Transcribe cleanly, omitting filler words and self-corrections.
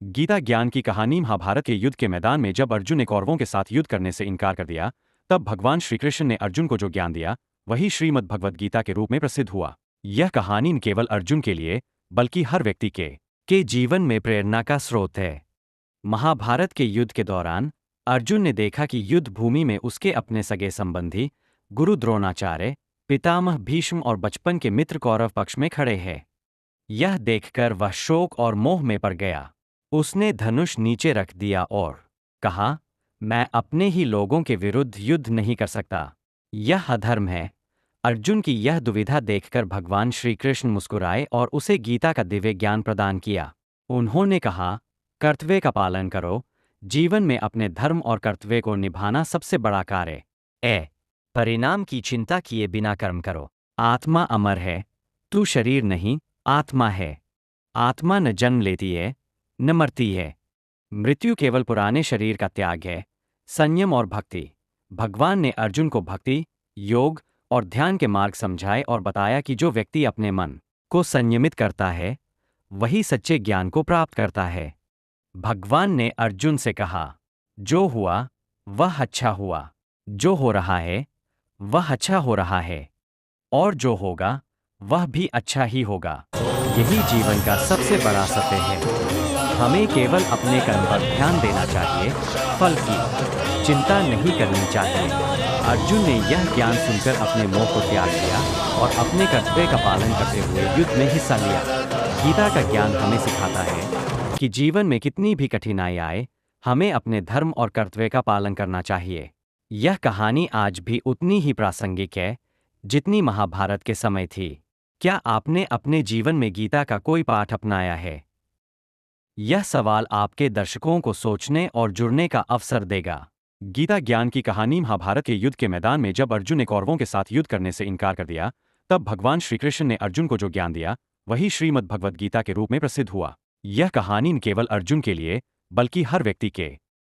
गीता ज्ञान की कहानी महाभारत के युद्ध के मैदान में जब अर्जुन ने कौरवों के साथ युद्ध करने से इनकार कर दिया, तब भगवान श्रीकृष्ण ने अर्जुन को जो ज्ञान दिया, वही श्रीमद् भगवद गीता के रूप में प्रसिद्ध हुआ। यह कहानी न केवल अर्जुन के लिए, बल्कि हर व्यक्ति के जीवन में प्रेरणा का स्रोत है। महाभारत के युद्ध के दौरान अर्जुन ने देखा कि युद्ध भूमि में उसके अपने सगे संबंधी गुरु द्रोणाचार्य, पितामह भीष्म और बचपन के मित्र कौरव पक्ष में खड़े हैं। यह देखकर वह शोक और मोह में पड़ गया। उसने धनुष नीचे रख दिया और कहा, मैं अपने ही लोगों के विरुद्ध युद्ध नहीं कर सकता। यह अधर्म है। अर्जुन की यह दुविधा देखकर भगवान श्री कृष्ण मुस्कुराए और उसे गीता का दिव्य ज्ञान प्रदान किया। उन्होंने कहा, कर्तव्य का पालन करो। जीवन में अपने धर्म और कर्तव्य को निभाना सबसे बड़ा कार्य है। परिणाम की चिंता किए बिना कर्म करो। आत्मा अमर है, तू शरीर नहीं, आत्मा है। आत्मा न जन्म लेती है, न मरती है। मृत्यु केवल पुराने शरीर का त्याग है। संयम और भक्ति। भगवान ने अर्जुन को भक्ति, योग और ध्यान के मार्ग समझाए और बताया कि जो व्यक्ति अपने मन को संयमित करता है, वही सच्चे ज्ञान को प्राप्त करता है। भगवान ने अर्जुन से कहा, जो हुआ वह अच्छा हुआ, जो हो रहा है वह अच्छा हो रहा है, और जो होगा वह भी अच्छा ही होगा। यही जीवन का सबसे बड़ा सत्य है। हमें केवल अपने कर्म पर ध्यान देना चाहिए, फल की चिंता नहीं करनी चाहिए। अर्जुन ने यह ज्ञान सुनकर अपने मोह को त्याग दिया और अपने कर्तव्य का पालन करते हुए युद्ध में हिस्सा लिया। गीता का ज्ञान हमें सिखाता है कि जीवन में कितनी भी कठिनाई आए, हमें अपने धर्म और कर्तव्य का पालन करना चाहिए। यह कहानी आज भी उतनी ही प्रासंगिक है जितनी महाभारत के समय थी। क्या आपने अपने जीवन में गीता का कोई पाठ अपनाया है? यह सवाल आपके दर्शकों को सोचने और जुड़ने का अवसर देगा। गीता ज्ञान की कहानी महाभारत के युद्ध के मैदान में जब अर्जुन ने कौरवों के साथ युद्ध करने से इनकार कर दिया, तब भगवान श्रीकृष्ण ने अर्जुन को जो ज्ञान दिया, वही श्रीमद् भगवद गीता के रूप में प्रसिद्ध हुआ। यह कहानी न केवल अर्जुन के लिए, बल्कि हर व्यक्ति